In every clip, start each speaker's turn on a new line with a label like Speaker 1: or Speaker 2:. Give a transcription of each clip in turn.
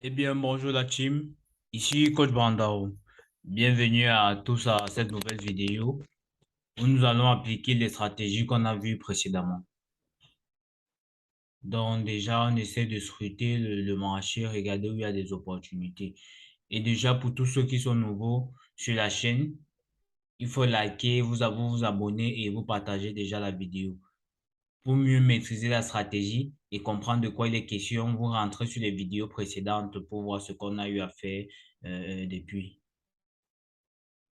Speaker 1: Eh bien, bonjour la team. Ici Coach Brandao. Bienvenue à tous à cette nouvelle vidéo où nous allons appliquer les stratégies qu'on a vues précédemment. Donc, déjà, on essaie de scruter le marché, regarder où il y a des opportunités. Et déjà, pour tous ceux qui sont nouveaux sur la chaîne, il faut liker, vous abonner et vous partager déjà la vidéo. Pour mieux maîtriser la stratégie et comprendre de quoi il est question, vous rentrez sur les vidéos précédentes pour voir ce qu'on a eu à faire depuis.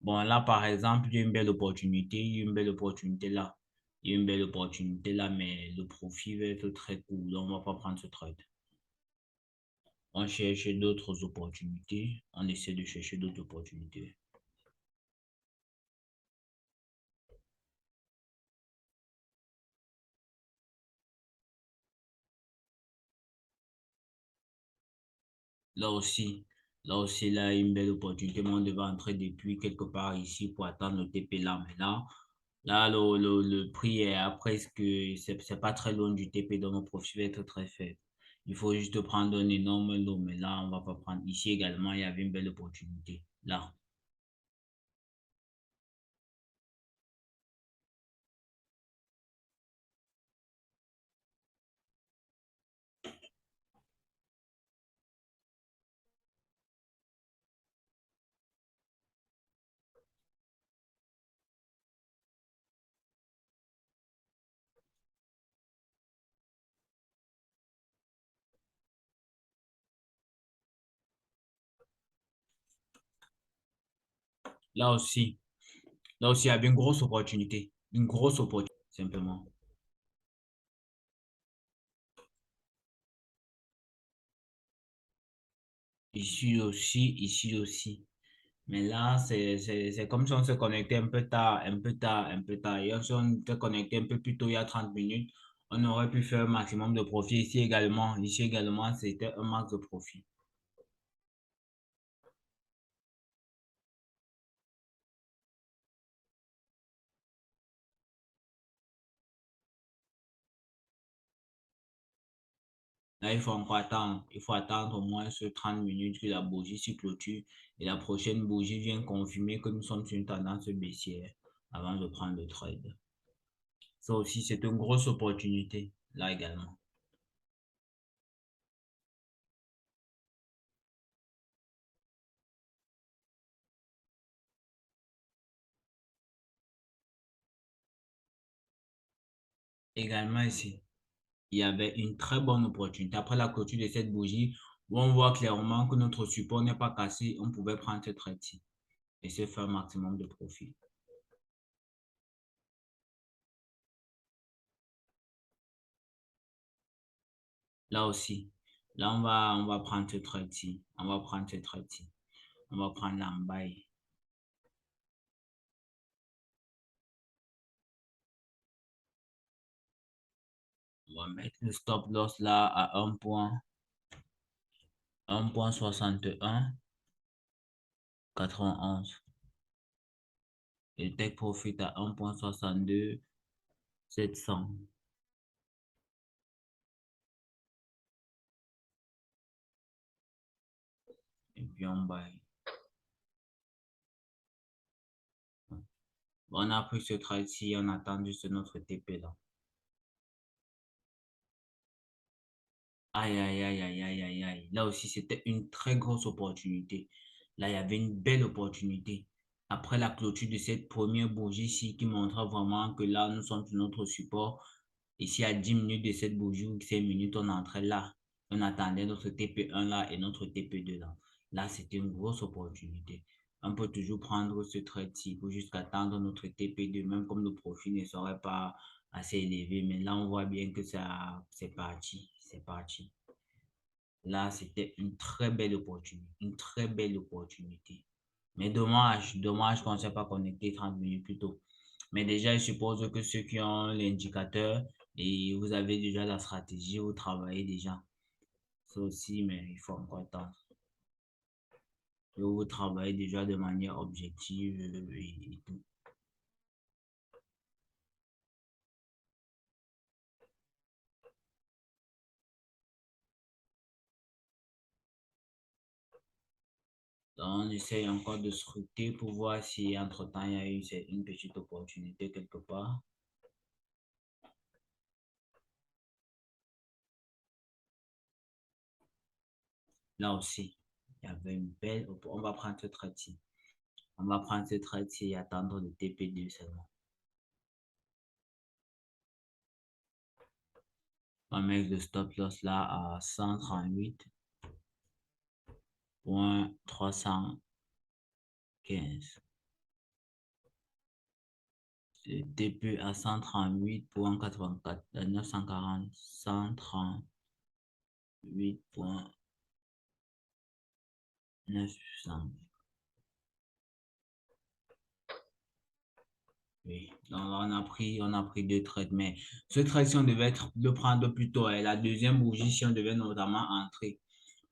Speaker 1: Bon, là, par exemple, il y a une belle opportunité, il y a une belle opportunité là. Il y a une belle opportunité là, mais le profit va être très court, donc on va pas prendre ce trade. On cherche d'autres opportunités, on essaie de chercher d'autres opportunités. Là aussi, là, il y a une belle opportunité, mais on devait entrer depuis quelque part ici pour attendre le TP là. Mais là, le prix est à presque, c'est pas très loin du TP, donc le profit va être très faible. Il faut juste prendre un énorme lot, mais là, on va pas prendre. Ici également, il y avait une belle opportunité. Là aussi, là aussi, il y avait une grosse opportunité. Une grosse opportunité, simplement. Ici aussi, ici aussi. Mais là, c'est comme si on se connectait un peu tard, un peu tard, un peu tard. Et si on se connectait un peu plus tôt, il y a 30 minutes, on aurait pu faire un maximum de profit. Ici également, c'était un max de profit. Là, il faut encore attendre. Il faut attendre au moins ce 30 minutes que la bougie se clôture et la prochaine bougie vient confirmer que nous sommes sur une tendance baissière avant de prendre le trade. Ça aussi, c'est une grosse opportunité, là également. Également ici, il y avait une très bonne opportunité. Après la clôture de cette bougie, où on voit clairement que notre support n'est pas cassé, on pouvait prendre ce trade-ci et se faire un maximum de profit. Là aussi, là, on va prendre ce trade-ci. On va prendre ce trade-ci. On va prendre l'embaye. On va mettre le stop loss là à 1.61, 91. Et le take profit à 1.62, 700. Et puis on buy. Bon, on a pris ce trade-ci, on attend juste notre TP là. Aïe, aïe, aïe, aïe, aïe, aïe, aïe. Là aussi, c'était une très grosse opportunité. Là, il y avait une belle opportunité. Après la clôture de cette première bougie-ci qui montra vraiment que là, nous sommes sur notre support. Ici, à 10 minutes de cette bougie ou 5 minutes, on entrait là. On attendait notre TP1 là et notre TP2 là. Là, c'était une grosse opportunité. On peut toujours prendre ce trade-ci pour jusqu'à attendre notre TP2, même comme le profit ne serait pas assez élevé. Mais là, on voit bien que ça, c'est parti. C'est parti. Là, c'était une très belle opportunité. Une très belle opportunité. Mais dommage qu'on ne s'est pas connecté 30 minutes plus tôt. Mais déjà, je suppose que ceux qui ont l'indicateur et vous avez déjà la stratégie, vous travaillez déjà. Ça aussi, mais il faut encore attendre. Vous travaillez déjà de manière objective et tout. Donc, on essaye encore de scruter pour voir si entre-temps il y a eu une petite opportunité quelque part. Là aussi, il y avait une belle. On va prendre ce trade-ci. On va prendre ce trade-ci et attendre le TP2 seulement. On va mettre le stop loss là à 138,315. Le TP à 138,84, 940, 138,900. Oui, donc on a pris deux trades, mais ce trade, si on devait le prendre plus tôt, et la deuxième bougie, si on devait notamment entrer,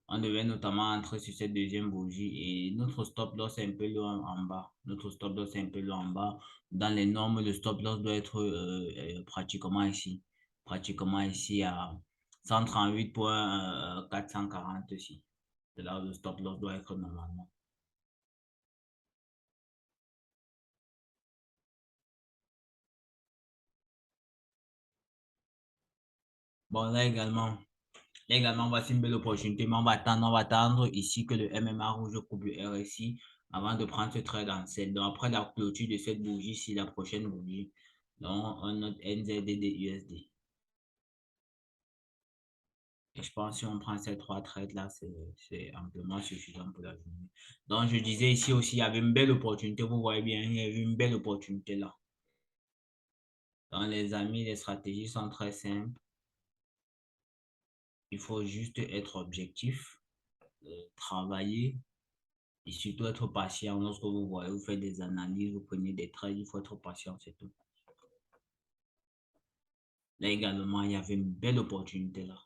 Speaker 1: on devait notamment entrer sur cette deuxième bougie et notre stop loss est un peu loin en bas. Notre stop loss est un peu loin en bas. Dans les normes, le stop loss doit être pratiquement ici. Pratiquement ici à 138,440 ici. C'est là où le stop loss doit être normalement. Bon, là également, voici une belle opportunité, mais on va attendre ici que le MMA rouge coupe le RSI avant de prendre ce trade en sell. Donc, après la clôture de cette bougie-ci, la prochaine bougie, donc, on note NZDD USD. Et je pense que si on prend ces trois trades-là, c'est amplement suffisant pour la journée. Donc, je disais ici aussi, il y avait une belle opportunité. Vous voyez bien, il y avait une belle opportunité là. Donc, les amis, les stratégies sont très simples. Il faut juste être objectif, travailler et surtout être patient. Lorsque vous voyez, vous faites des analyses, vous prenez des trades, il faut être patient, c'est tout. Là également, il y avait une belle opportunité là.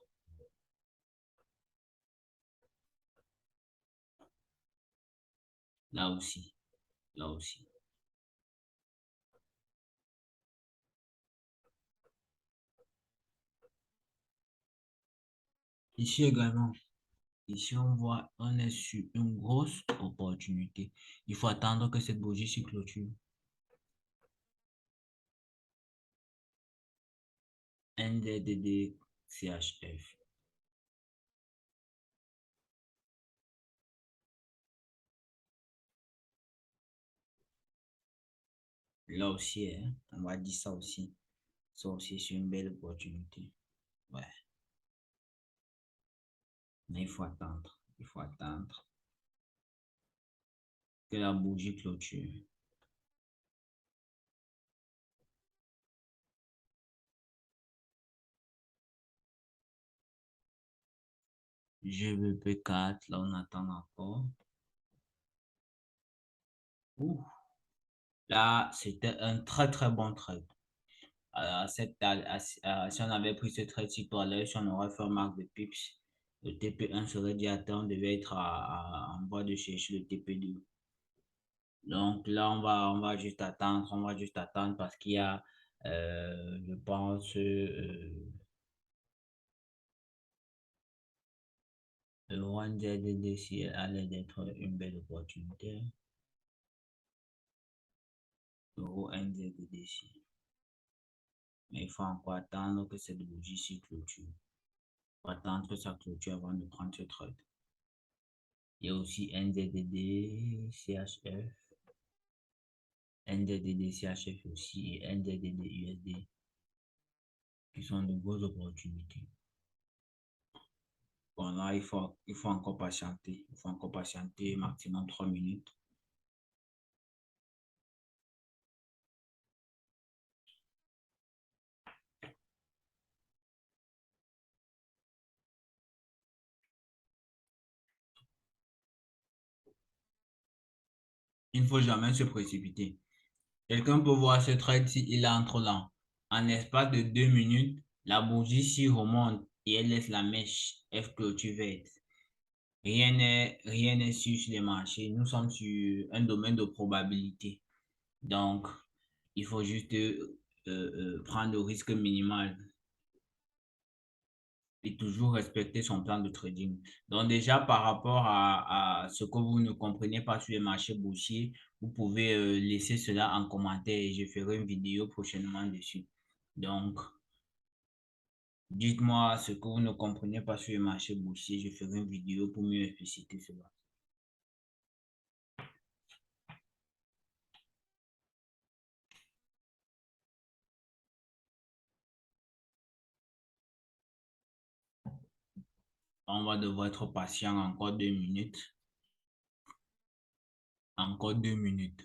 Speaker 1: Là aussi, là aussi. Ici également, ici on voit, on est sur une grosse opportunité. Il faut attendre que cette bougie se clôture. NDDD CHF. Là aussi, hein, on va dire ça aussi. Ça aussi, c'est une belle opportunité. Ouais, mais il faut attendre. Il faut attendre que la bougie clôture. GBP4, là, on attend encore. Ouh. Là, c'était un très, très bon trade. Si on avait pris ce trade ci tout à l'heure, si on aurait fait un marque de pips, le TP1 serait dit, attends, on devait être en voie de chercher le TP2. Donc là, on va juste attendre, parce qu'il y a, je pense, le One ZDC allait être une belle opportunité. Euro NZDC. Mais il faut encore attendre que cette bougie s'y clôture. Il faut attendre que ça clôture avant de prendre ce trade. Il y a aussi NZDD, CHF, NZDD, CHF aussi et NZDD, USD qui sont de grosses opportunités. Bon, là, il faut encore patienter. Il faut encore patienter maximum 3 minutes. Il ne faut jamais se précipiter. Quelqu'un peut voir ce trade si il entre là. En espace de 2 minutes, la bougie s'y remonte et elle laisse la mèche F clôture verte. Rien n'est sûr sur les marchés. Nous sommes sur un domaine de probabilité. Donc, il faut juste prendre le risque minimal. et toujours respecter son plan de trading. Donc déjà, par rapport à ce que vous ne comprenez pas sur les marchés boursiers, vous pouvez laisser cela en commentaire et je ferai une vidéo prochainement dessus. Donc, dites-moi ce que vous ne comprenez pas sur les marchés boursiers, je ferai une vidéo pour mieux expliciter cela. On va devoir être patient encore 2 minutes. Encore 2 minutes.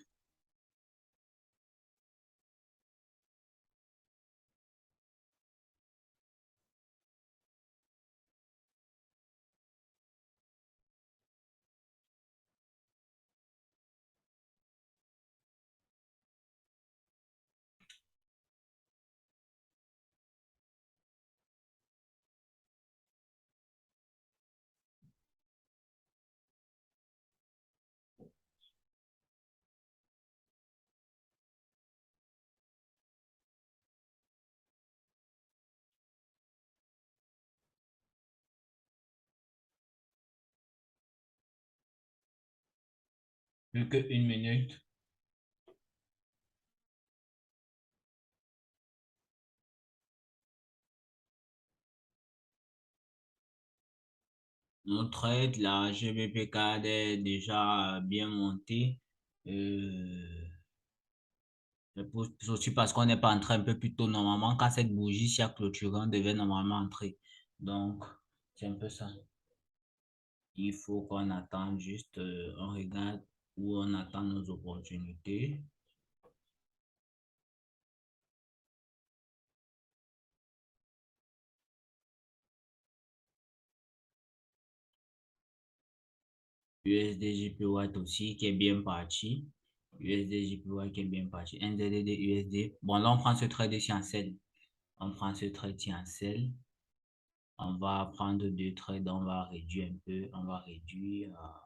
Speaker 1: Plus qu'1 minute. Notre trade, la GBP4 est déjà bien montée. C'est aussi parce qu'on n'est pas entré un peu plus tôt. Normalement, quand cette bougie s'y a clôturé, on devait normalement entrer. Donc, c'est un peu ça. Il faut qu'on attende juste, on regarde où on attend nos opportunités. USD JPY aussi qui est bien parti. USD JPY qui est bien parti. NZD USD. Bon, là, on prend ce trade ici en sell. On prend ce trade ici en sell. On va prendre 2 trades. On va réduire un peu. On va réduire à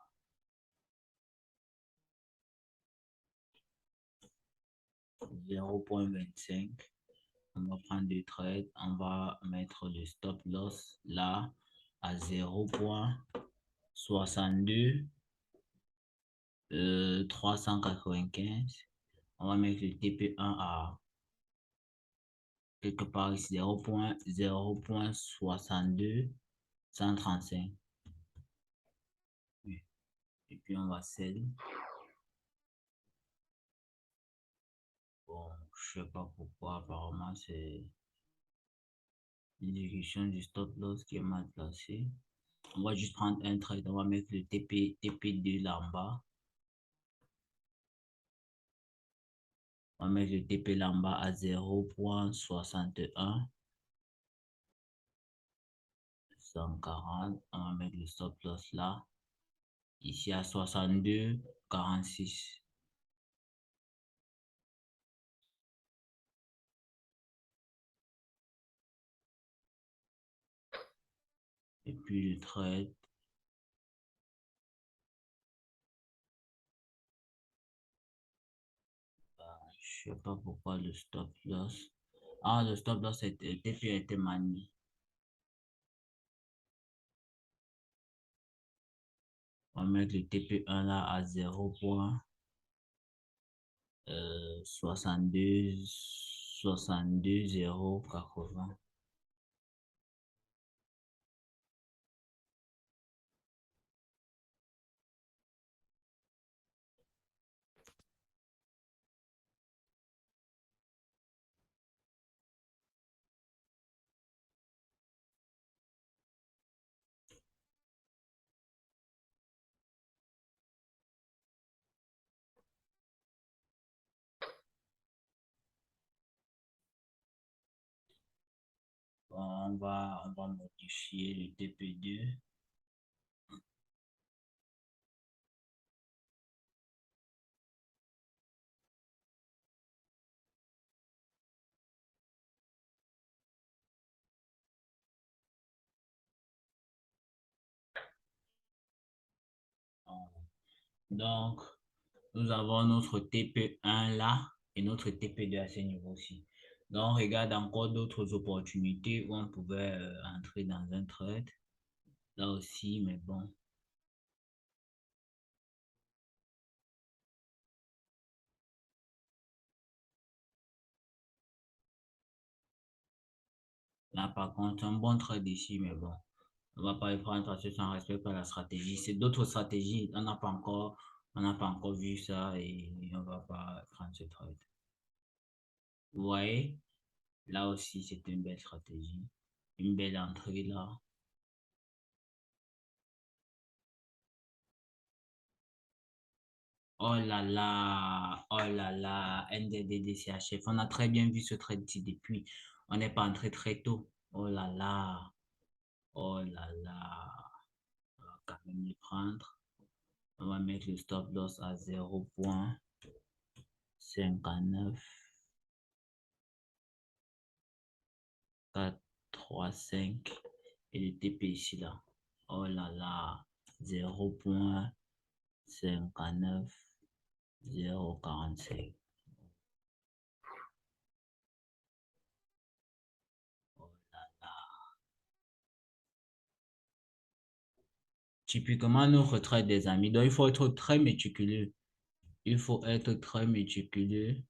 Speaker 1: 0,25. On va prendre 2 trades. On va mettre le stop loss là à 0,62. 395. On va mettre le TP1 à quelque part ici, 0,62 135. Oui. Et puis on va sell. Bon, je sais pas pourquoi, apparemment c'est l'exécution du stop loss qui est mal placée. On va juste prendre un trade, on va mettre le TP2 là en bas. On va mettre le TP là en bas à 0,61 140. On va mettre le stop loss là. Ici à 62 46. Et puis le trade. Je sais pas pourquoi le stop loss. Ah, le stop loss était, TP a été manié. On va mettre le TP1 là à 0,62 0,80. Bon, on va modifier le TP2. Donc, nous avons notre TP1 là et notre TP2 à ce niveau-ci. Donc, on regarde encore d'autres opportunités où on pouvait entrer dans un trade. Là aussi, mais bon. Là, par contre, un bon trade ici, mais bon. On va pas le prendre parce que ça ne respecte pas la stratégie. C'est d'autres stratégies. On n'a pas encore vu ça et on va pas prendre ce trade. Vous voyez, là aussi, c'est une belle stratégie. Une belle entrée là. Oh là là, NDDDCHF. On a très bien vu ce trade ici depuis. On n'est pas entré très tôt. Oh là là. On va quand même les prendre. On va mettre le stop loss à 0,59. 4, 3, 5 et le TP ici là. Oh là là, 0,59, 0,45. Oh là là. Typiquement, nous retraite des amis. Donc, il faut être très méticuleux. Il faut être très méticuleux.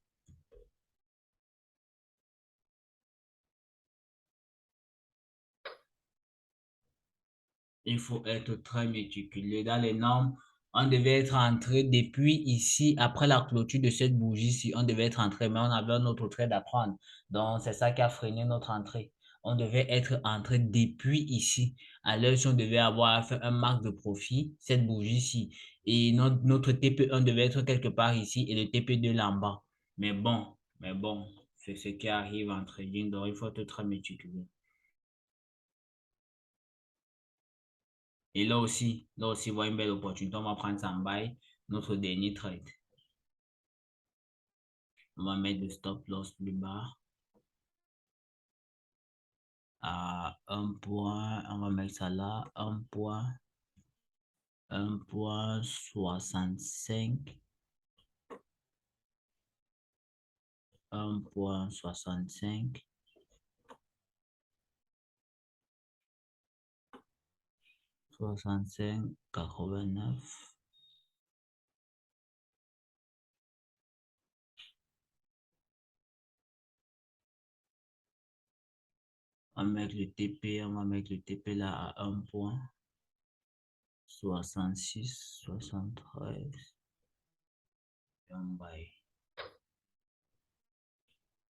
Speaker 1: Il faut être très méticuleux. Dans les normes, on devait être entré depuis ici, après la clôture de cette bougie-ci, on devait être entré, mais on avait un autre trait à prendre. Donc, c'est ça qui a freiné notre entrée. On devait être entré depuis ici. À l'heure si on devait avoir fait un max de profit, cette bougie-ci. Et notre TP1 devait être quelque part ici et le TP2 là en bas. Mais bon, c'est ce qui arrive en trading. Donc, il faut être très méticuleux. Et là aussi, voit une belle opportunité. On va prendre ça en bail. Notre dernier trade. On va mettre le stop loss plus bas à un point. On va mettre ça là. Un point 65. 1,65. 65, 89. On va mettre le TP là à un point 66, 73. Un bail.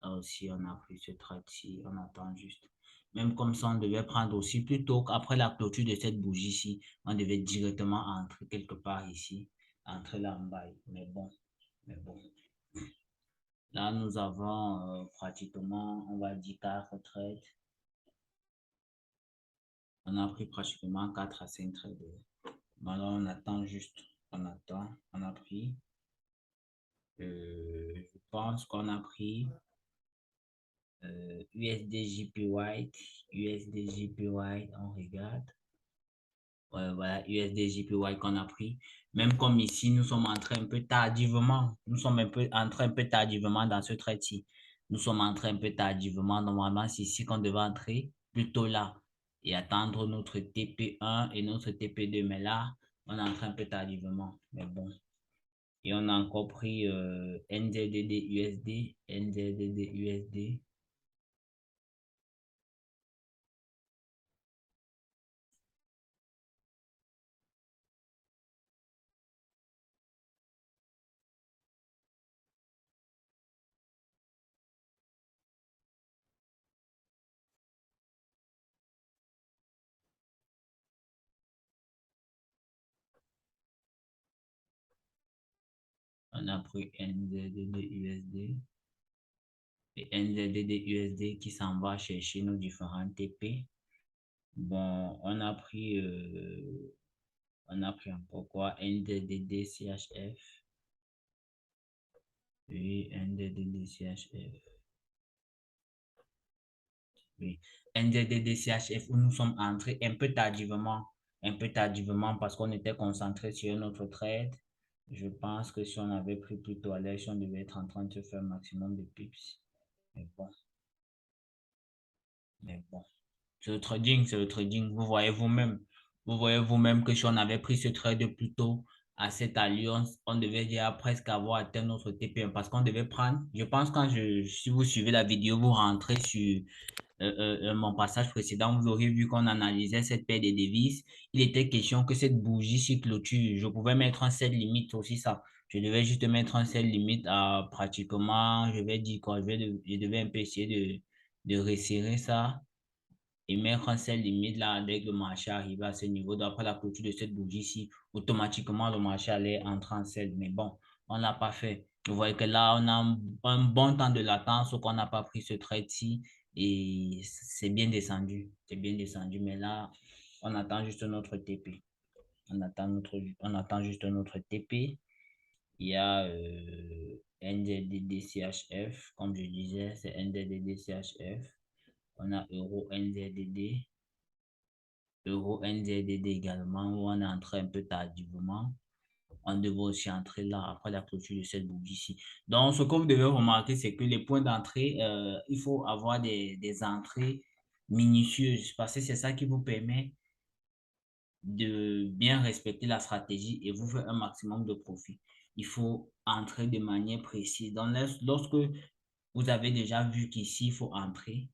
Speaker 1: Là aussi, on a pris ce trade-ci, on attend juste. Même comme ça, on devait prendre aussi, plutôt qu'après la clôture de cette bougie-ci, on devait directement entrer quelque part ici, entrer là en bas. Mais bon. Là, nous avons pratiquement, on va dire, 4 trades. On a pris pratiquement 4 à 5 trades. Maintenant, on attend juste. On attend. On a pris. Je pense qu'on a pris USD White, on regarde. Ouais, voilà, USD qu'on a pris. Même comme ici, nous sommes entrés un peu tardivement. Nous sommes un peu entrés un peu tardivement dans ce trade-ci. Nous sommes entrés un peu tardivement. Normalement, c'est ici qu'on devait entrer, plutôt là, et attendre notre TP1 et notre TP2. Mais là, on est entré un peu tardivement. Mais bon. Et on a encore pris NZDD USD, NZDD USD. On a pris NZDD USD. Et NZDD USD qui s'en va chercher nos différents TP. Bon, on a pris encore quoi? NZDD CHF. Oui, NZDD CHF. Oui, NZDD CHF où nous sommes entrés un peu tardivement parce qu'on était concentré sur notre trade. Je pense que si on avait pris plus tôt à l'aise, on devait être en train de se faire un maximum de pips. Mais bon. Mais bon, c'est le trading, c'est le trading. Vous voyez vous-même. Vous voyez vous-même que si on avait pris ce trade plus tôt à cette alliance, on devait déjà presque avoir atteint notre TP1 parce qu'on devait prendre. Je pense quand si vous suivez la vidéo, vous rentrez sur mon passage précédent, vous aurez vu qu'on analysait cette paire de devises. Il était question que cette bougie sur clôture, je pouvais mettre un sell limite aussi ça. Je devais juste mettre un sell limite à pratiquement, je vais dire quoi, je devais un peu essayer de resserrer ça et mettre un sell limite là, dès que le marché arrive à ce niveau. D'après la clôture de cette bougie-ci, automatiquement, le marché allait entrer en sell. Mais bon, on ne l'a pas fait. Vous voyez que là, on a un bon temps de latence qu'on n'a pas pris ce trade-ci et c'est bien descendu. C'est bien descendu. Mais là, on attend juste notre TP. On attend juste notre TP. Il y a NZDD-CHF, comme je disais, c'est NZDD-CHF. On a Euro NZDD. Euro NZDD également, où on est entré un peu tardivement. On devrait aussi entrer là après la clôture de cette bougie-ci. Donc, ce que vous devez remarquer, c'est que les points d'entrée, il faut avoir des entrées minutieuses parce que c'est ça qui vous permet de bien respecter la stratégie et vous faire un maximum de profit. Il faut entrer de manière précise. Donc, lorsque vous avez déjà vu qu'ici, il faut entrer,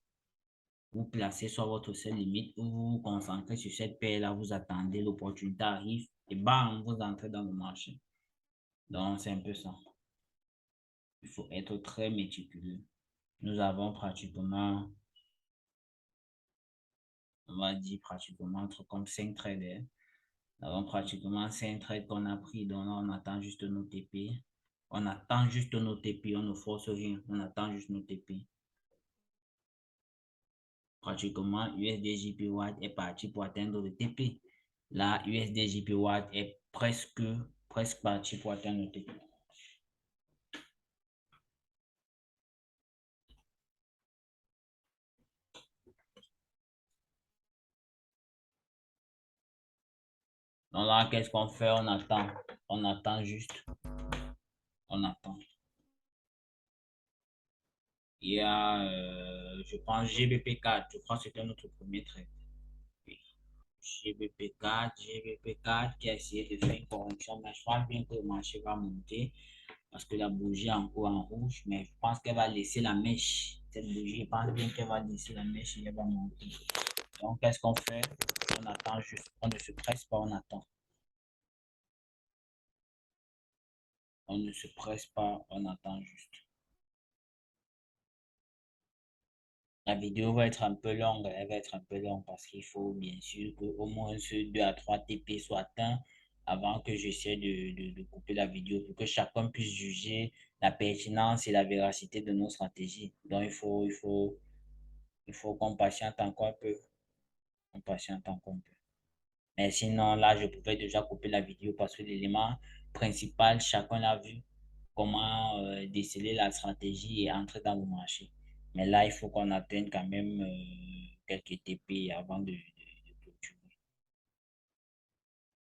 Speaker 1: vous placez sur votre seule limite, vous vous concentrez sur cette paire-là, vous attendez, l'opportunité arrive et bam, vous entrez dans le marché. Donc, c'est un peu ça. Il faut être très méticuleux. Nous avons pratiquement, on va dire pratiquement entre comme 5 traders. Nous avons pratiquement 5 trades qu'on a pris. Donc là, on attend juste nos TP. On attend juste nos TP. On ne force rien. On attend juste nos TP. Pratiquement, USD Watt est parti pour atteindre le TP. Là, USD Watt est presque parti pour atteindre le TP. Donc là, qu'est-ce qu'on fait? On attend. On attend juste. On attend. Il y a, je pense, GBP4. Je crois que c'était notre premier trait. Oui. GBP4 qui a essayé de faire une correction, mais je pense bien que le marché va monter parce que la bougie est encore en rouge, mais je pense qu'elle va laisser la mèche. Cette bougie, je pense bien qu'elle va laisser la mèche et elle va monter. Donc, qu'est-ce qu'on fait? On attend juste. On ne se presse pas, on attend. On ne se presse pas, on attend juste. La vidéo va être un peu longue, elle va être un peu longue parce qu'il faut bien sûr qu'au moins ce 2 à 3 TP soient atteints avant que j'essaie de couper la vidéo pour que chacun puisse juger la pertinence et la véracité de nos stratégies. Donc il faut qu'on patiente encore un peu. On patiente encore un peu. Mais sinon, là, je pouvais déjà couper la vidéo parce que l'élément principal, chacun l'a vu, comment déceler la stratégie et entrer dans le marché. Mais là, il faut qu'on atteigne quand même quelques TP avant de clôturer.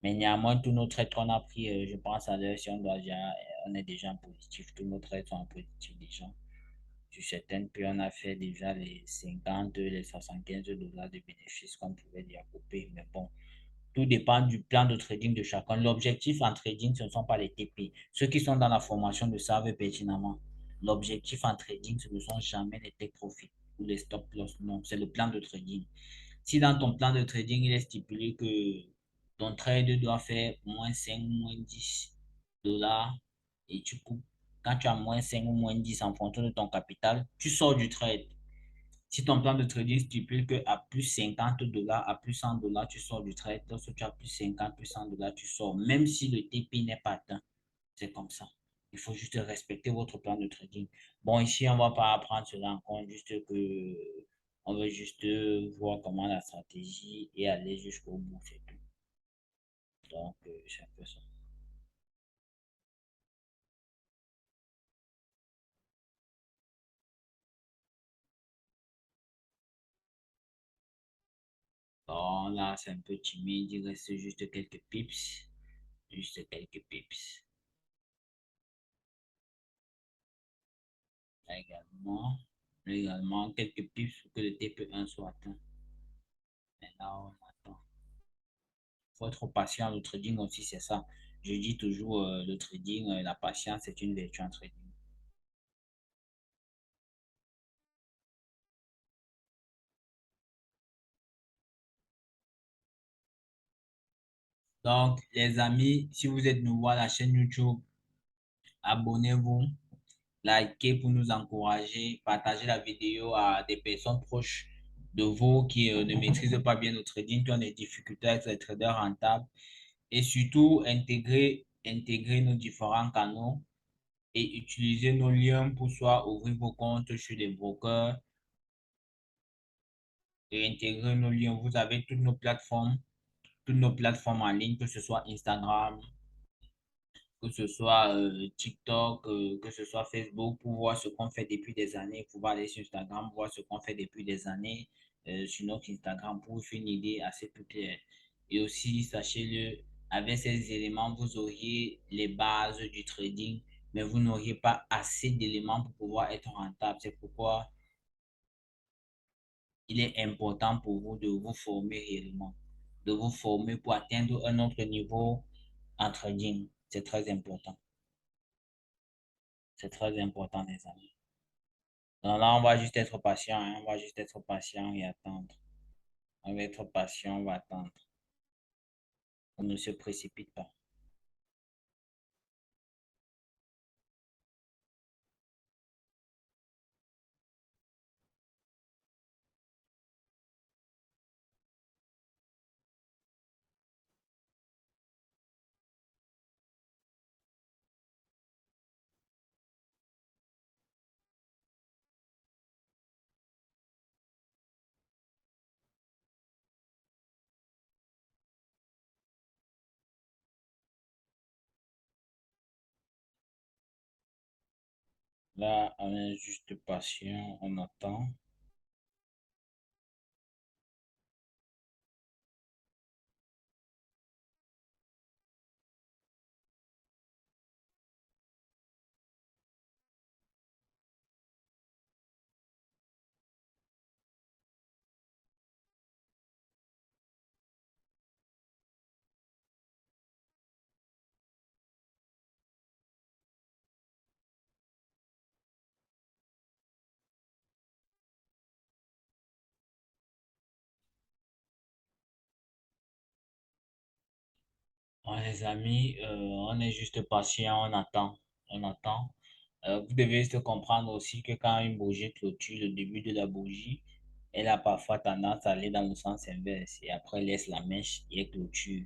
Speaker 1: Mais néanmoins, tous nos trades qu'on a pris, je pense à l'heure, si on doit déjà, on est déjà en positif. Tous nos trades sont en positif déjà. Sur certaines, puis on a fait déjà les 50, les 75 $ de bénéfices qu'on pouvait déjà couper. Mais bon, tout dépend du plan de trading de chacun. L'objectif en trading, ce ne sont pas les TP. Ceux qui sont dans la formation le savent pertinemment. L'objectif en trading, ce ne sont jamais les take profit ou les stop loss. Non, c'est le plan de trading. Si dans ton plan de trading, il est stipulé que ton trade doit faire moins 5 moins 10 dollars et tu coupes, quand tu as moins 5 ou moins 10 en fonction de ton capital, tu sors du trade. Si ton plan de trading stipule que à plus 50 $, à plus 100 $, tu sors du trade. Lorsque tu as plus 50, plus 100 $, tu sors. Même si le TP n'est pas atteint. C'est comme ça. Il faut juste respecter votre plan de trading. Bon, ici, on ne va pas prendre cela en compte, juste que on veut juste voir comment la stratégie et aller jusqu'au bout, c'est tout. Donc, c'est un peu ça. Bon, là, c'est un peu timide. Il reste juste quelques pips. Juste quelques pips. Là également. également quelques pips pour que le TP1 soit atteint. Mais là, on attend. Il faut être patient. Le trading aussi, c'est ça. Je dis toujours, le trading, la patience, c'est une vertu en trading. Donc, les amis, si vous êtes nouveau à la chaîne YouTube, abonnez-vous, likez pour nous encourager, partagez la vidéo à des personnes proches de vous qui ne maîtrisent pas bien le trading, qui ont des difficultés à être des traders rentables. Et surtout, intégrer nos différents canaux et utiliser nos liens pour soit ouvrir vos comptes chez les brokers et intégrer nos liens. Vous avez toutes nos plateformes en ligne, que ce soit Instagram, que ce soit TikTok, que ce soit Facebook, pour voir ce qu'on fait depuis des années. Vous pouvez aller sur Instagram, voir ce qu'on fait depuis des années sur notre Instagram pour vous faire une idée assez plus claire. Et aussi, sachez-le, avec ces éléments, vous auriez les bases du trading, mais vous n'auriez pas assez d'éléments pour pouvoir être rentable. C'est pourquoi il est important pour vous de vous former réellement, de vous former pour atteindre un autre niveau en trading. C'est très important. C'est très important, les amis. Donc là, on va juste être patient, hein. On va juste être patient et attendre. On va être patient, on va attendre. On ne se précipite pas. Là, on est juste patient, on attend. Bon, les amis, on est juste patient, on attend. On attend. Vous devez juste comprendre aussi que quand une bougie clôture le début de la bougie, elle a parfois tendance à aller dans le sens inverse et après elle laisse la mèche et elle clôture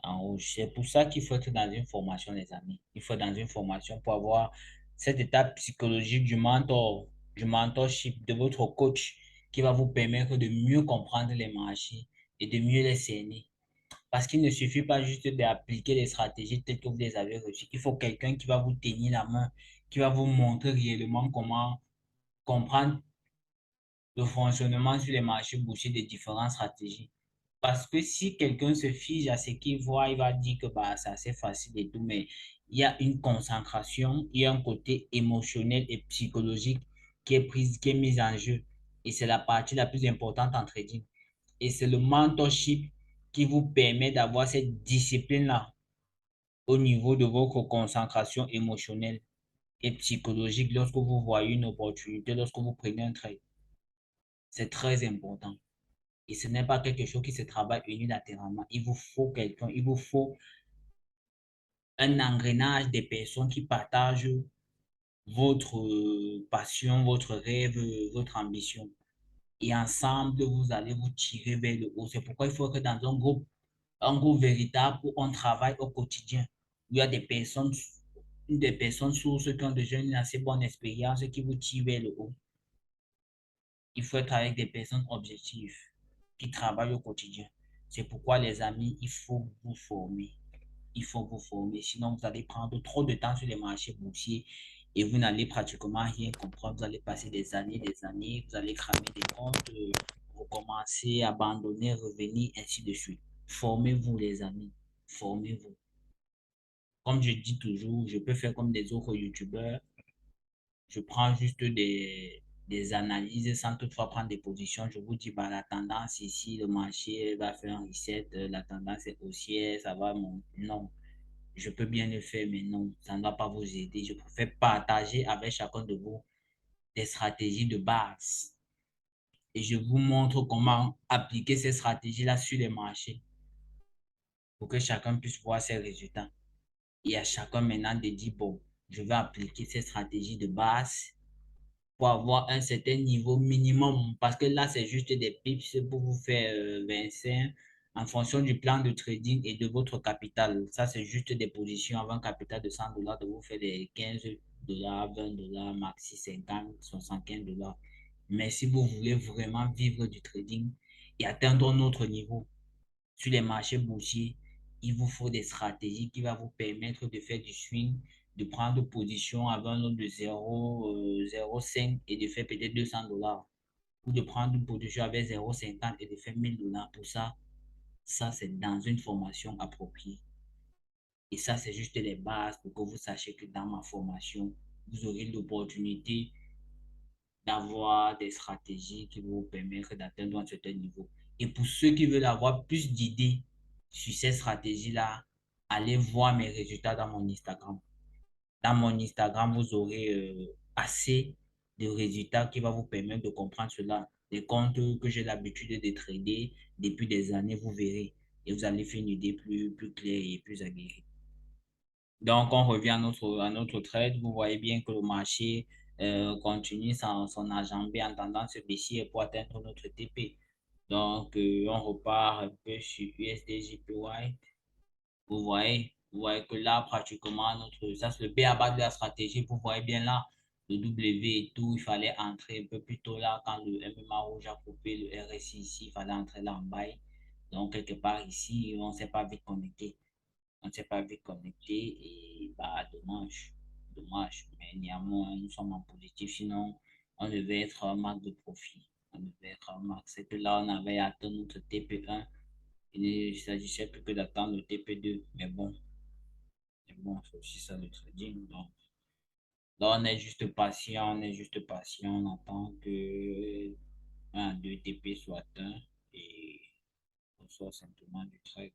Speaker 1: en rouge. C'est pour ça qu'il faut être dans une formation, les amis. Il faut être dans une formation pour avoir cette étape psychologique du mentorship de votre coach qui va vous permettre de mieux comprendre les marchés et de mieux les cerner. Parce qu'il ne suffit pas juste d'appliquer les stratégies telles que vous les avez reçues. Il faut quelqu'un qui va vous tenir la main, qui va vous montrer réellement comment comprendre le fonctionnement sur les marchés boursiers des différentes stratégies. Parce que si quelqu'un se fige à ce qu'il voit, il va dire que bah, c'est assez facile et tout, mais il y a une concentration, il y a un côté émotionnel et psychologique qui est mise en jeu. Et c'est la partie la plus importante en trading. Et c'est le mentorship qui vous permet d'avoir cette discipline-là au niveau de votre concentration émotionnelle et psychologique lorsque vous voyez une opportunité, lorsque vous prenez un trade. C'est très important. Et ce n'est pas quelque chose qui se travaille unilatéralement. Il vous faut quelqu'un, il vous faut un engrenage des personnes qui partagent votre passion, votre rêve, votre ambition. Et ensemble, vous allez vous tirer vers le haut. C'est pourquoi il faut que dans un groupe véritable où on travaille au quotidien, où il y a des personnes sources qui ont déjà une assez bonne expérience qui vous tirent vers le haut. Il faut être avec des personnes objectives qui travaillent au quotidien. C'est pourquoi, les amis, il faut vous former. Il faut vous former. Sinon, vous allez prendre trop de temps sur les marchés boursiers et vous n'allez pratiquement rien comprendre. Vous allez passer des années, vous allez cramer des comptes, recommencer, abandonner, revenir, ainsi de suite. Formez-vous, les amis. Formez-vous. Comme je dis toujours, je peux faire comme des autres youtubeurs. Je prends juste des analyses sans toutefois prendre des positions. Je vous dis, bah, la tendance ici, le marché va faire un reset, la tendance est haussière, ça va monter. Non, je peux bien le faire, mais non, ça ne va pas vous aider. Je préfère partager avec chacun de vous des stratégies de base. Et je vous montre comment appliquer ces stratégies-là sur les marchés pour que chacun puisse voir ses résultats. Et à chacun maintenant de dire, bon, je vais appliquer ces stratégies de base pour avoir un certain niveau minimum. Parce que là, c'est juste des pips pour vous faire 25 en fonction du plan de trading et de votre capital. Ça, c'est juste des positions avec un capital de $100 de vous faire des $15, $20, maxi 50, 75 $. Mais si vous voulez vraiment vivre du trading et atteindre un autre niveau sur les marchés boursiers, il vous faut des stratégies qui vont vous permettre de faire du swing, de prendre position avec un lot de 0,05 et de faire peut-être $200. Ou de prendre une position avec 0,50 et de faire $1000. Pour ça, ça c'est dans une formation appropriée. Et ça, c'est juste les bases pour que vous sachiez que dans ma formation, vous aurez l'opportunité d'avoir des stratégies qui vont vous permettre d'atteindre un certain niveau. Et pour ceux qui veulent avoir plus d'idées sur ces stratégies-là, allez voir mes résultats dans mon Instagram. Dans mon Instagram, vous aurez assez de résultats qui vont vous permettre de comprendre cela. Les comptes que j'ai l'habitude de trader depuis des années, vous verrez. Et vous allez faire une idée plus claire et plus aguerrie. Donc, on revient à notre trade. Vous voyez bien que le marché continue son enjambée en tendance baissière pour atteindre notre TP. Donc, on repart un peu sur USD vous voyez que là, pratiquement, ça c'est le B à bas de la stratégie. Vous voyez bien là, le W et tout, il fallait entrer un peu plus tôt là, quand le MMA rouge a coupé le RSI ici, il fallait entrer là en bas. Donc, quelque part ici, on ne s'est pas vite connecté. On ne s'est pas vite connecté et bah, dommage. Dommage. Mais néanmoins, nous sommes en positif. Sinon, on devait être un max de profit. On devait être un max. C'est que là, on avait atteint notre TP1. Il ne s'agissait plus que d'attendre le TP2. Mais bon, c'est aussi ça le trading. Donc, là, on est juste patient. On est juste patient. On attend que un, deux TP soient atteints et on soit simplement du trade.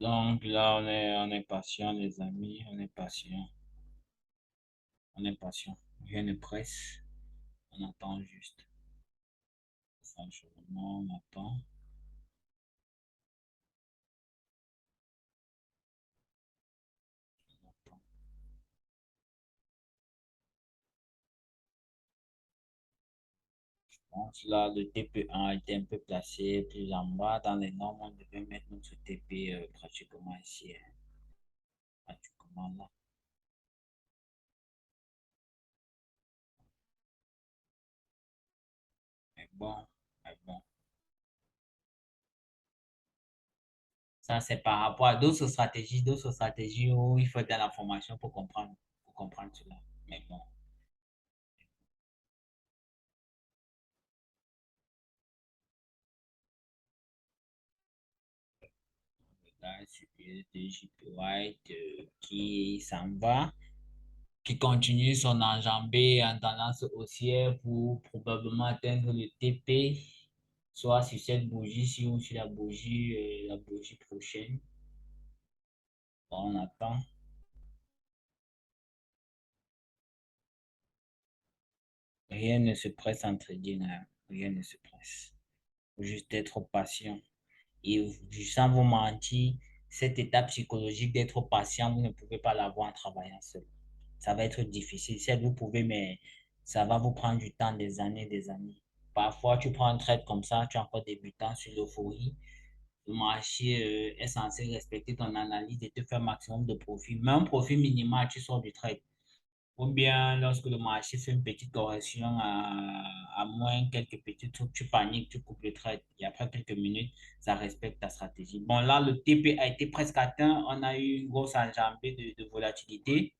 Speaker 1: Donc là, on est patient, les amis, on est patient, on est patient. Rien ne presse, on attend juste. Franchement, on attend, on attend. Donc là, le TP1 a été un peu placé plus en bas. Dans les normes, on devait mettre notre TP pratiquement ici, hein, pratiquement là. Mais bon, mais bon. Ça, c'est par rapport à d'autres stratégies où il faut de la formation pour comprendre cela. Mais bon. Là, sur JP White qui s'en va, qui continue son enjambée en tendance haussière pour probablement atteindre le TP, soit sur cette bougie-ci ou sur la bougie prochaine. Bon, on attend. Rien ne se presse entre trading, hein. Rien ne se presse. Faut juste être patient. Et sans vous mentir, cette étape psychologique d'être patient, vous ne pouvez pas l'avoir en travaillant seul. Ça va être difficile. Certes, vous pouvez, mais ça va vous prendre du temps, des années, des années. Parfois, tu prends un trade comme ça, tu es encore débutant sur l'euphorie. Le marché est censé respecter ton analyse et te faire maximum de profit. Mais un profit minimal, tu sors du trade. Ou bien lorsque le marché fait une petite correction à moins quelques petits trucs, tu paniques, tu coupes le trade. Et après quelques minutes, ça respecte ta stratégie. Bon, là, le TP a été presque atteint. On a eu une grosse enjambée de volatilité.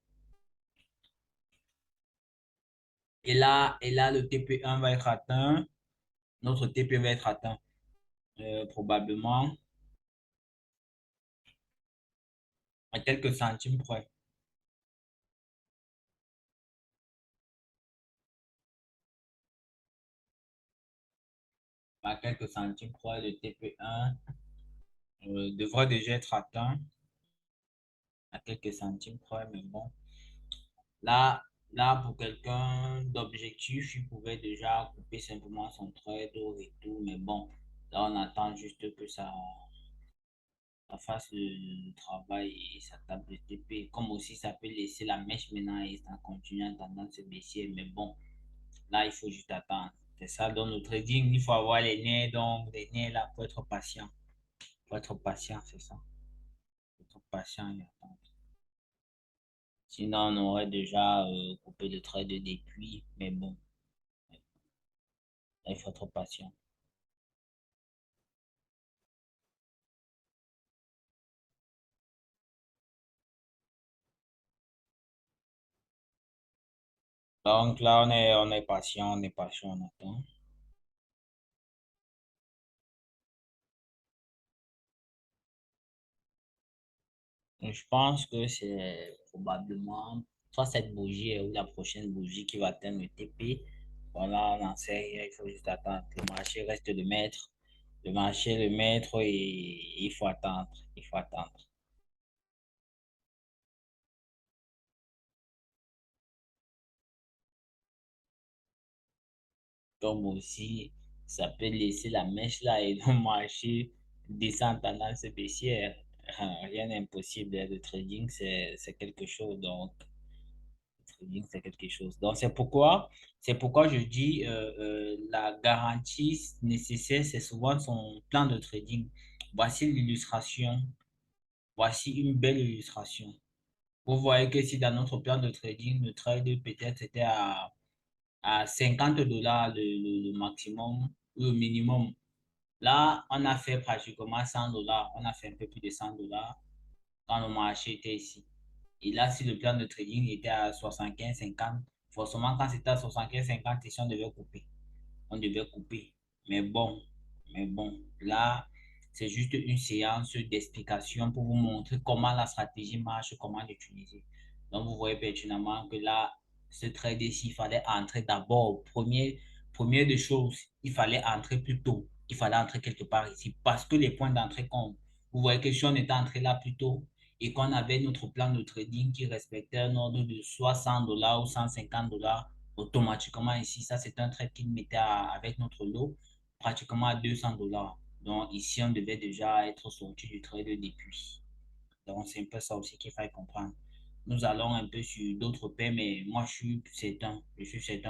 Speaker 1: Et là, le TP1 va être atteint. Notre TP va être atteint probablement à quelques centimes près. À quelques centimes près, le TP1 devrait déjà être atteint à quelques centimes près. Mais bon, là, là pour quelqu'un d'objectif, il pouvait déjà couper simplement son trade et tout. Mais bon, là, on attend juste que ça fasse le travail et ça tape le TP. Comme aussi, ça peut laisser la mèche maintenant et ça continue en tendance baissière. Mais bon, là, il faut juste attendre. C'est ça, dans le trading, il faut avoir les nerfs. Donc, les nerfs, là, pour être patient. Faut être patient, c'est ça. Faut être patient et attendre. Sinon, on aurait déjà coupé le trade depuis. Mais bon, là, il faut être patient. Donc là, on est patient, on est patient, on attend. Je pense que c'est probablement soit cette bougie ou la prochaine bougie qui va atteindre le TP. Voilà, on en sait rien, il faut juste attendre. Le marché reste le maître. Le marché est le maître et il faut attendre. Il faut attendre. Comme aussi, ça peut laisser la mèche là et le marché descend en tendance baissière. Rien n'est impossible. Le trading, c'est quelque chose. Donc, trading, c'est quelque chose. Donc, c'est pourquoi je dis la garantie nécessaire, c'est souvent son plan de trading. Voici l'illustration. Voici une belle illustration. Vous voyez que si dans notre plan de trading, le trade peut-être était à 50 dollars le maximum ou le minimum. Là, on a fait pratiquement 100 dollars. On a fait un peu plus de 100 dollars quand le marché était ici. Et là, si le plan de trading était à 75, 50, forcément, quand c'était à 75, 50, ici, on devait couper. On devait couper. Mais bon, mais bon, là, c'est juste une séance d'explication pour vous montrer comment la stratégie marche, comment l'utiliser. Donc, vous voyez pertinemment que là, ce trade ici, il fallait entrer d'abord. Premier des choses, il fallait entrer plus tôt. Il fallait entrer quelque part ici parce que les points d'entrée comptent. Vous voyez que si on était entré là plus tôt et qu'on avait notre plan de trading qui respectait un ordre de soit 100 dollars ou 150 dollars, automatiquement ici, ça c'est un trade qui mettait avec notre lot pratiquement à 200 dollars. Donc ici, on devait déjà être sorti du trade depuis. Donc c'est un peu ça aussi qu'il faut comprendre. Nous allons un peu sur d'autres paires, mais moi je suis certain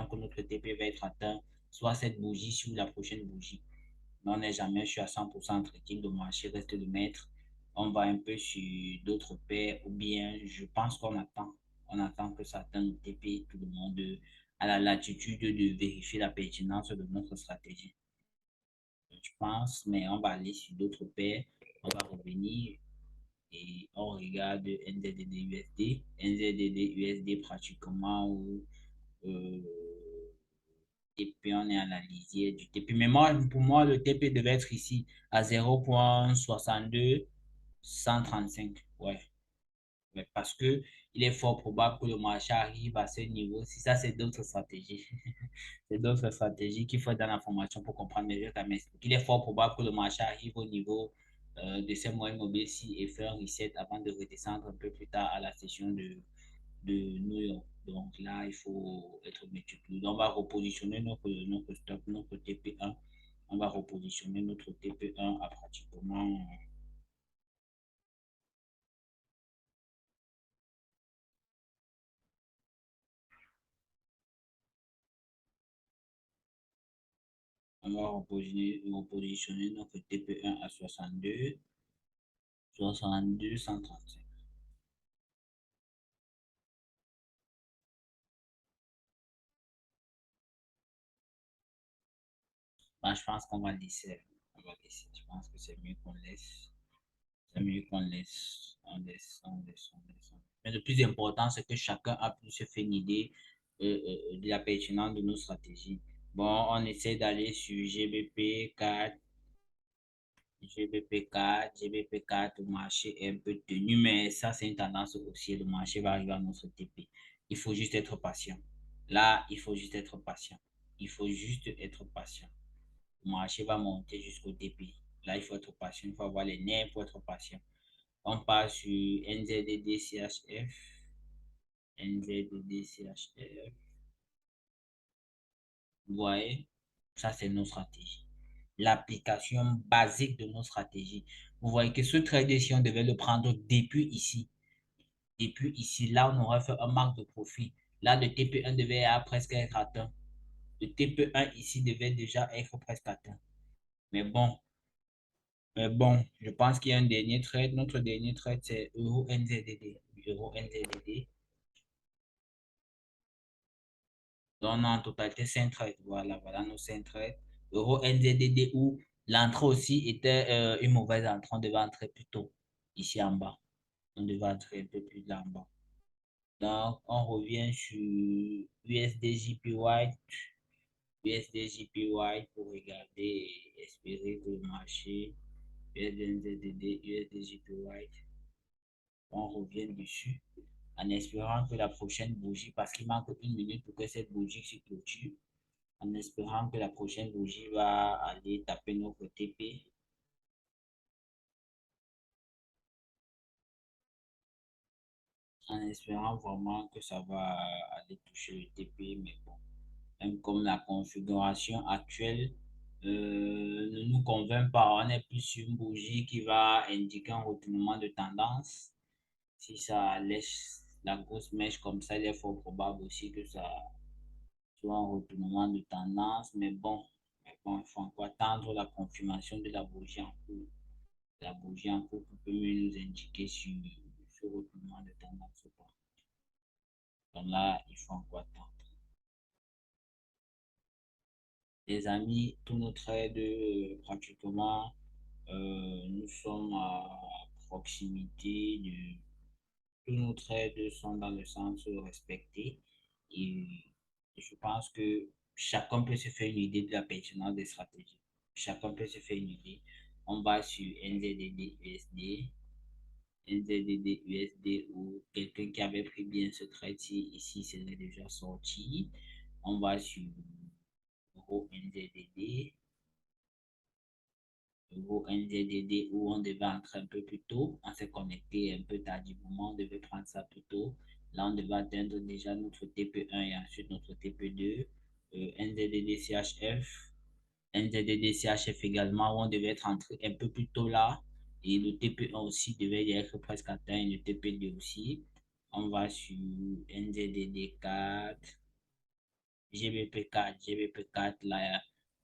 Speaker 1: que notre TP va être atteint, soit cette bougie, soit la prochaine bougie. Mais on n'est jamais sûr à 100% trading, le marché reste le maître. On va un peu sur d'autres paires, ou bien je pense qu'on attend. On attend que ça atteigne le TP, tout le monde à la latitude de vérifier la pertinence de notre stratégie. Je pense, mais on va aller sur d'autres paires. On va revenir et on regarde NZDD USD. NZDD USD pratiquement où euh, TP, on est à la lisière du TP. Mais moi, pour moi, le TP devait être ici à 0,62 135. Ouais. Mais parce que il est fort probable que le marché arrive à ce niveau. Si ça, c'est d'autres stratégies. C'est d'autres stratégies qu'il faut dans la formation pour comprendre. Mais je vais quand même expliquer. Il est fort probable que le marché arrive au niveau de ces moyennes mobiles-ci et faire un reset avant de redescendre un peu plus tard à la session de New York. Donc là, il faut être méticuleux. On va repositionner notre stop, notre TP1. On va repositionner notre TP1 à pratiquement. On va repositionner notre TP1 à 62 135. Bah, je pense qu'on va laisser. On va laisser. Je pense que c'est mieux qu'on laisse. C'est mieux qu'on laisse. On laisse, on laisse, on laisse. Mais le plus important, c'est que chacun a pu se faire une idée de la pertinence de nos stratégies. Bon, on essaie d'aller sur GBP4, GBP4, GBP4, le marché est un peu tenu, mais ça, c'est une tendance haussière. Le marché va arriver à notre TP. Il faut juste être patient. Là, il faut juste être patient. Il faut juste être patient. Le marché va monter jusqu'au TP. Là, il faut être patient. Il faut avoir les nerfs pour être patient. On passe sur NZDD CHF. NZDD CHF. Vous voyez, ça, c'est nos stratégies. L'application basique de nos stratégies. Vous voyez que ce trade, si on devait le prendre depuis ici, là, on aurait fait un manque de profit. Là, le TP1 devait presque être atteint. Le TP1 ici devait déjà être presque atteint. Mais bon, je pense qu'il y a un dernier trade. Notre dernier trade, c'est Euro NZDD. Euro NZDD. Donc, on a en totalité 5 trades. Voilà, voilà nos 5 trades. Euro NZDD où l'entrée aussi était une mauvaise entrée. On devait entrer plus tôt ici en bas. On devait entrer un peu plus là en bas. Donc, on revient sur USD JPY pour regarder et espérer que le marché USD JPY, on revient dessus en espérant que la prochaine bougie, parce qu'il manque une minute pour que cette bougie se clôture, en espérant que la prochaine bougie va aller taper notre TP, en espérant vraiment que ça va aller toucher le TP, mais bon, même comme la configuration actuelle ne nous convainc pas, on est plus sur une bougie qui va indiquer un retournement de tendance. Si ça laisse la grosse mèche comme ça, il est fort probable aussi que ça soit un retournement de tendance, mais bon, il faut encore attendre la confirmation de la bougie en cours. La bougie en cours peut mieux nous indiquer sur ce retournement de tendance ou pas. Donc là, il faut encore attendre. Les amis, tous nos trades, pratiquement, nous sommes à proximité de... Tous nos trades sont dans le sens respecté. Et je pense que chacun peut se faire une idée de la pertinence des stratégies. Chacun peut se faire une idée. On va sur NZDD USD, NZDD USD ou quelqu'un qui avait pris bien ce trade-ci, ici, c'est déjà sorti. On va sur Euro NZDD, Euro NZDD où on devait entrer un peu plus tôt. On s'est connecté un peu tardivement, on devait prendre ça plus tôt. Là, on devait atteindre déjà notre TP1 et ensuite notre TP2. NZDD CHF, NZDD CHF également, où on devait être entré un peu plus tôt là. Et le TP1 aussi devait être presque atteint, et le TP2 aussi. On va sur NZDD4, GBP4 là,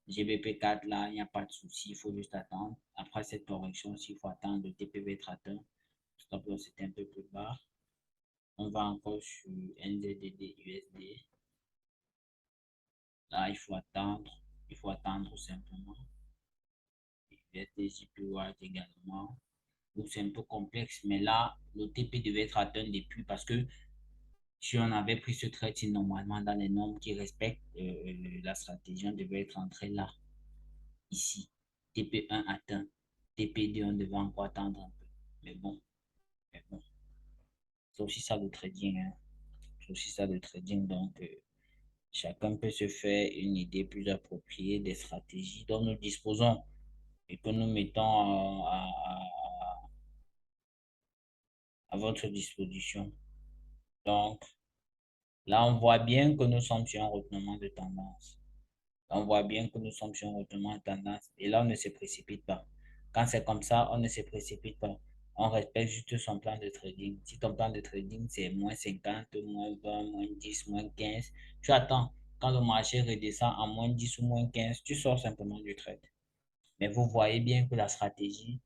Speaker 1: GBP4 là, il n'y a pas de souci, il faut juste attendre. Après cette correction, s'il faut attendre, le TP va être atteint. Stop loss c'était un peu plus bas. On va encore sur NZDD USD. Là, il faut attendre simplement. USD JPY également. Donc c'est un peu complexe, mais là, le TP devait être atteint depuis parce que si on avait pris ce trade, normalement dans les normes qui respectent la stratégie, on devait être entré là. Ici. TP1 atteint. TP2, on devait encore attendre un peu. Mais bon, mais bon. C'est aussi ça le trading. Hein. C'est aussi ça le trading. Donc, chacun peut se faire une idée plus appropriée des stratégies dont nous disposons et que nous mettons à votre disposition. Donc, là, on voit bien que nous sommes sur un retournement de tendance. On voit bien que nous sommes sur un retournement de tendance. Et là, on ne se précipite pas. Quand c'est comme ça, on ne se précipite pas. On respecte juste son plan de trading. Si ton plan de trading, c'est moins 50, moins 20, moins 10, moins 15, tu attends. Quand le marché redescend à moins 10 ou moins 15, tu sors simplement du trade. Mais vous voyez bien que la stratégie,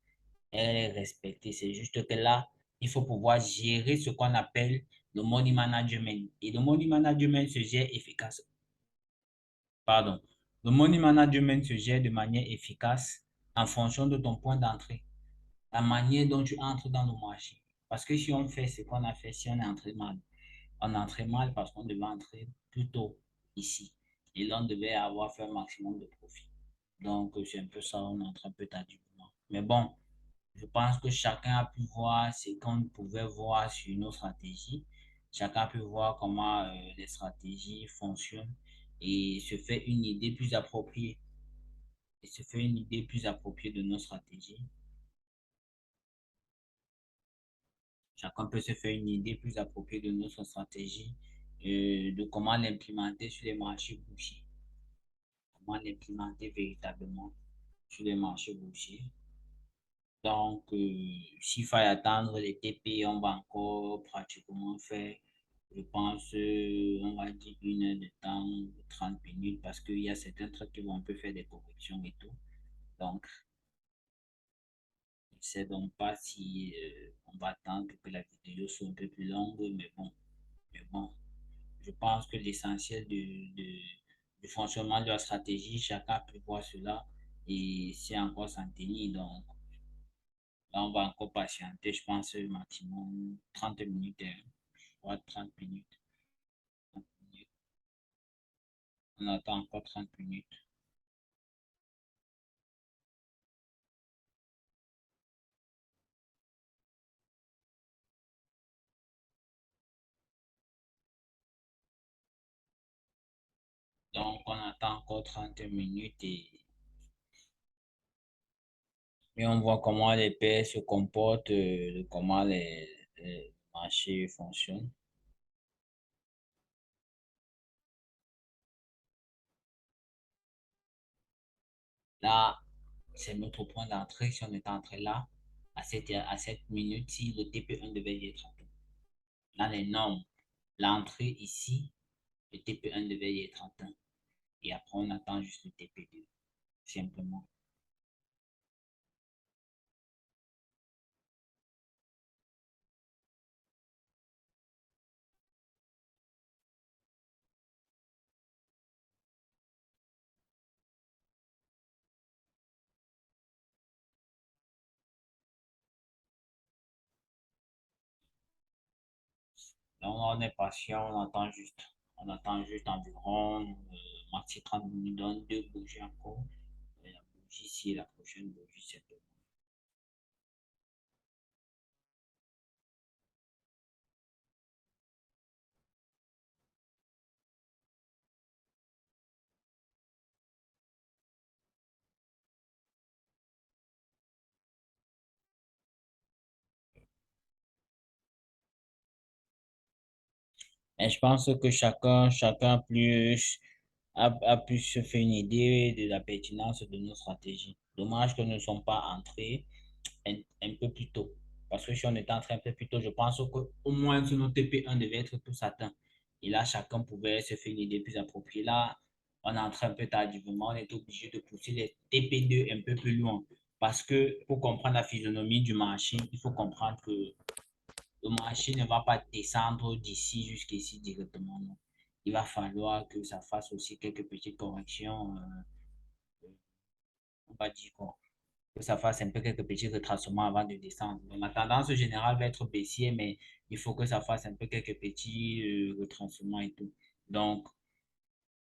Speaker 1: elle est respectée. C'est juste que là, il faut pouvoir gérer ce qu'on appelle le money management. Et le money management se gère efficace. Pardon. Le money management se gère de manière efficace en fonction de ton point d'entrée, la manière dont tu entres dans le marché. Parce que si on fait ce qu'on a fait, si on est entré mal, on est entré mal parce qu'on devait entrer plus tôt ici. Et là, on devait avoir fait un maximum de profit. Donc, c'est un peu ça, on entre un peu tardivement. Mais bon, je pense que chacun a pu voir ce qu'on pouvait voir sur nos stratégies. Chacun a pu voir comment les stratégies fonctionnent et se fait une idée plus appropriée. Et se fait une idée plus appropriée de nos stratégies. Chacun peut se faire une idée plus appropriée de notre stratégie, de comment l'implémenter sur les marchés boursiers, comment l'implémenter véritablement sur les marchés boursiers. Donc, s'il faut attendre les TP, on va encore pratiquement faire, je pense, on va dire 1 heure de temps, 30 minutes, parce qu'il y a certains trucs qui vont un peu faire des corrections et tout. Donc, je ne sais donc pas si on va attendre que la vidéo soit un peu plus longue, mais bon, je pense que l'essentiel du fonctionnement de la stratégie, chacun peut voir cela et c'est encore s'en tenir. Donc, là, on va encore patienter, je pense, maximum 30 minutes, hein. Je crois 30 minutes. 30 minutes. On attend encore 30 minutes. Donc, on attend encore 30 minutes et on voit comment les paires se comportent, comment les marchés fonctionnent. Là, c'est notre point d'entrée. Si on est entré là, à cette minute, si le TP1 devait y être atteint. Là, les normes, l'entrée ici, le TP1 devait y être atteint. Et après, on attend juste le TP2, simplement. Donc, on est patient, on attend juste environ maxi 30 minutes, donc deux bougies encore. Et la bougie ici et la prochaine bougie, c'est tout. Et je pense que chacun a pu se faire une idée de la pertinence de nos stratégies. Dommage que nous ne sommes pas entrés un peu plus tôt. Parce que si on était entré un peu plus tôt, je pense qu'au moins sur nos TP1 devait être tous atteints. Et là, chacun pouvait se faire une idée plus appropriée. Là, on est entré un peu tardivement, on est obligé de pousser les TP2 un peu plus loin. Parce que pour comprendre la physionomie du marché, il faut comprendre que le marché ne va pas descendre d'ici jusqu'ici directement. Non. Il va falloir que ça fasse aussi quelques petites corrections, on va dire quoi, que ça fasse un peu quelques petits retracements avant de descendre. Donc, la tendance générale va être baissière, mais il faut que ça fasse un peu quelques petits retracements et tout. Donc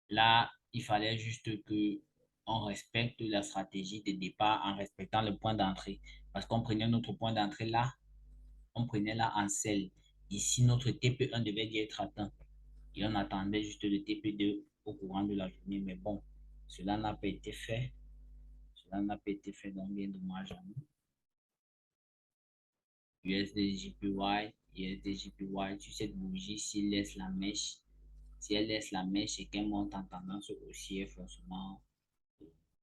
Speaker 1: là, il fallait juste que on respecte la stratégie de départ en respectant le point d'entrée. Parce qu'on prenait notre point d'entrée là, on prenait là en sel. Ici, notre TP1 devait y être atteint. Et on attendait juste le TP2 au courant de la journée. Mais bon, cela n'a pas été fait. Cela n'a pas été fait, donc bien dommage à nous. USD JPY, sur cette bougie, si elle laisse la mèche et qu'elle monte en tendance haussière, forcément,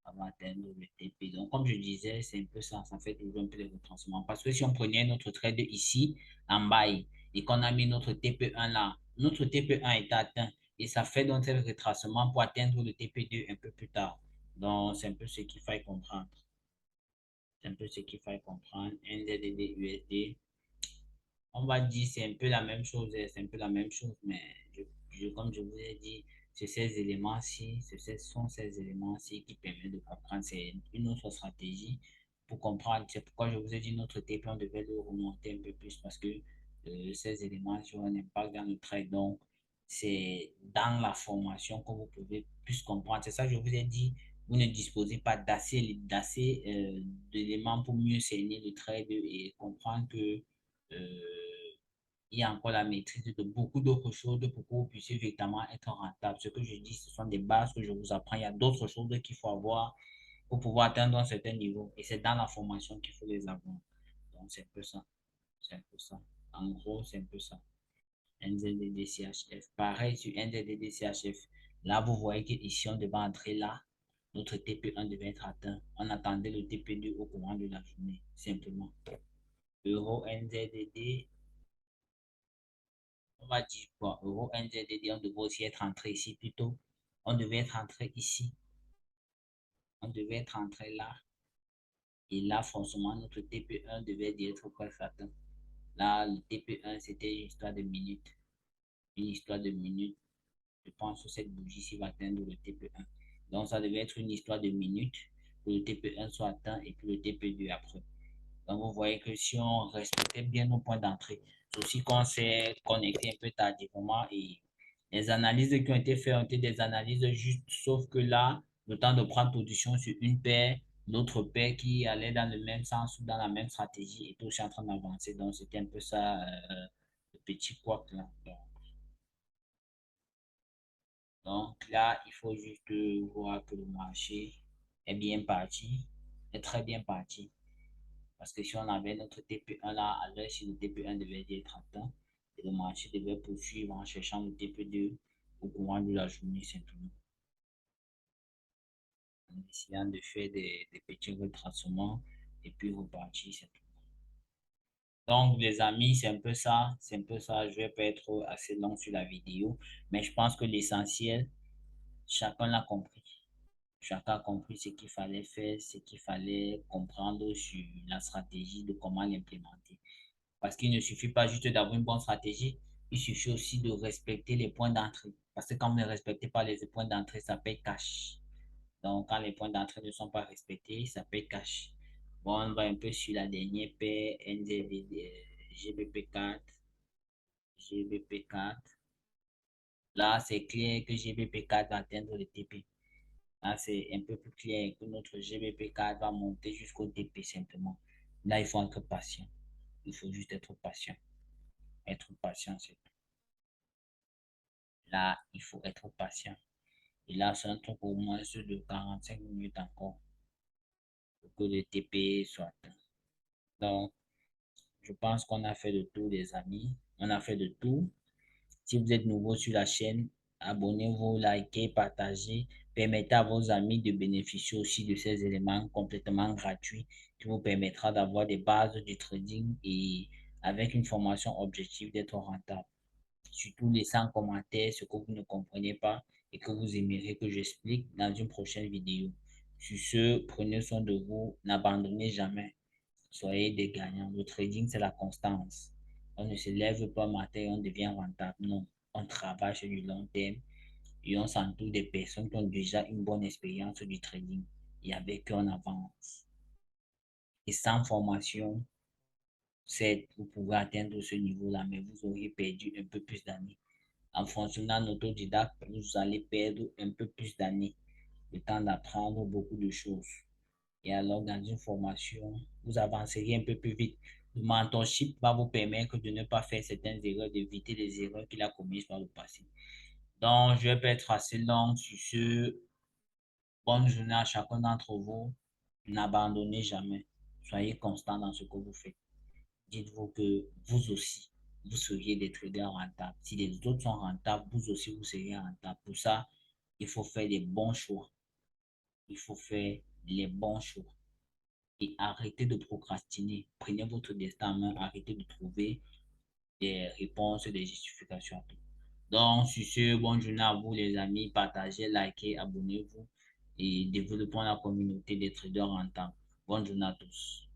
Speaker 1: ça va atteindre le TP. Donc, comme je disais, c'est un peu ça, ça fait toujours un peu de retranchement. Parce que si on prenait notre trade ici, en bas, et qu'on a mis notre TP1 là, notre TP1 est atteint, et ça fait donc un retracement pour atteindre le TP2 un peu plus tard. Donc, c'est un peu ce qu'il faut comprendre. C'est un peu ce qu'il faut comprendre. NZD, USD. On va dire c'est un peu la même chose, c'est un peu la même chose, mais comme je vous ai dit, C'est ces éléments-ci, ce sont ces éléments-ci qui permettent de comprendre. C'est une autre stratégie pour comprendre. C'est pourquoi je vous ai dit notre TP, on devait le remonter un peu plus parce que ces éléments ont un impact dans le trade. Donc, c'est dans la formation que vous pouvez plus comprendre. C'est ça que je vous ai dit. Vous ne disposez pas d'assez d'éléments pour mieux cerner le trade et comprendre que il y a encore la maîtrise de beaucoup d'autres choses pour que vous puissiez véritablement être rentable. Ce que je dis, ce sont des bases que je vous apprends. Il y a d'autres choses qu'il faut avoir pour pouvoir atteindre un certain niveau. Et c'est dans la formation qu'il faut les avoir. Donc, c'est un peu ça. C'est un peu ça. En gros, c'est un peu ça. NZDDCHF. Pareil sur NZDDCHF. Là, vous voyez qu'ici, on devait entrer là. Notre TP1 devait être atteint. On attendait le TP2 au courant de la journée, simplement. Euro NZD, on va dire quoi? Euro NZD, on devait aussi être entré ici plutôt. On devait être entré ici. On devait être entré là. Et là, forcément, notre TP1 devait être presque atteint. Là, le TP1, c'était une histoire de minutes. Une histoire de minutes. Je pense que cette bougie-ci va atteindre le TP1. Donc, ça devait être une histoire de minutes que le TP1 soit atteint et puis le TP2 après. Donc, vous voyez que si on respectait bien nos points d'entrée, c'est aussi qu'on s'est connecté un peu tardivement et les analyses qui ont été faites ont été des analyses justes, sauf que là, le temps de prendre position sur une paire, l'autre paire qui allait dans le même sens ou dans la même stratégie est aussi en train d'avancer. Donc, c'était un peu ça, le petit couac là. Donc là, il faut juste voir que le marché est bien parti, est très bien parti. Parce que si on avait notre TP1 là, à l'heure si le TP1 devait être atteint, et le marché devait poursuivre en cherchant le TP2 au courant de la journée simplement. En essayant de faire des petits retracements et puis repartir simplement. Donc, les amis, c'est un peu ça. C'est un peu ça. Je vais pas être assez long sur la vidéo, mais je pense que l'essentiel, chacun l'a compris. Chacun a compris ce qu'il fallait faire, ce qu'il fallait comprendre sur la stratégie de comment l'implémenter. Parce qu'il ne suffit pas juste d'avoir une bonne stratégie, il suffit aussi de respecter les points d'entrée. Parce que quand vous ne respectez pas les points d'entrée, ça paye cash. Donc, quand les points d'entrée ne sont pas respectés, ça paye cash. Bon, on va un peu sur la dernière paire, NZD, GBP4, GBP4. Là, c'est clair que GBP4 va atteindre le TP. Là, c'est un peu plus clair que notre GBP4 va monter jusqu'au TP simplement. Là, il faut être patient. Il faut juste être patient. Être patient, c'est tout. Là, il faut être patient. Et là, c'est un truc au moins de 45 minutes encore pour que le TP soit atteint. Donc, je pense qu'on a fait le tour, les amis. On a fait le tour. Si vous êtes nouveau sur la chaîne, abonnez-vous, likez, partagez. Permettez à vos amis de bénéficier aussi de ces éléments complètement gratuits qui vous permettra d'avoir des bases du trading et avec une formation objective d'être rentable. Surtout, laissez en commentaire ce que vous ne comprenez pas et que vous aimeriez que j'explique dans une prochaine vidéo. Sur ce, prenez soin de vous, n'abandonnez jamais. Soyez des gagnants. Le trading, c'est la constance. On ne se lève pas matin et on devient rentable. Non, on travaille sur du long terme et on s'entoure des personnes qui ont déjà une bonne expérience du trading et avec eux on avance. Et sans formation, certes, vous pouvez atteindre ce niveau-là, mais vous auriez perdu un peu plus d'années. En fonctionnant en autodidacte, vous allez perdre un peu plus d'années, le temps d'apprendre beaucoup de choses. Et alors, dans une formation, vous avancerez un peu plus vite. Le mentorship va vous permettre de ne pas faire certaines erreurs, d'éviter les erreurs qu'il a commises par le passé. Donc, je vais pas être assez long sur ce. Bonne journée à chacun d'entre vous. N'abandonnez jamais. Soyez constant dans ce que vous faites. Dites-vous que vous aussi, vous seriez des traders rentables. Si les autres sont rentables, vous aussi, vous seriez rentables. Pour ça, il faut faire les bons choix. Il faut faire les bons choix. Et arrêtez de procrastiner. Prenez votre destin en main. Arrêtez de trouver des réponses, des justifications à tout. Donc, sur ce, bonne journée à vous, les amis. Partagez, likez, abonnez-vous et développons la communauté des traders rentables. Bonne journée à tous.